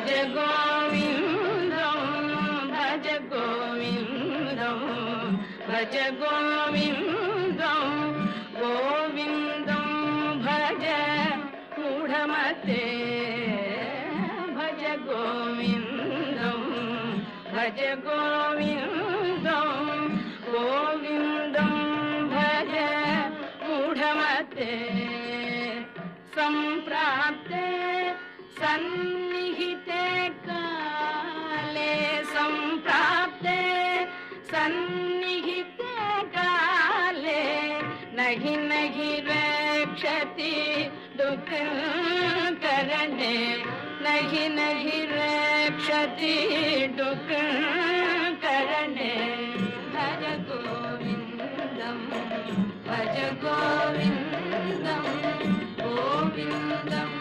भज गोविन्दं भज गोविन्दं भज गोविन्दं गोविन्दं भज मूढमते भज गोविन्दं भज गोविन्दं गोविन्दं भज मूढमते सम्प्राप्ते सन्निहिते काले सम्प्राप्ते सन्निहिते काले नहि नहि रक्षति दुःखकरणे नहि नहि रक्षति दुःखकरणे भज गोविन्दं भज गोविन्दं गोविन्दं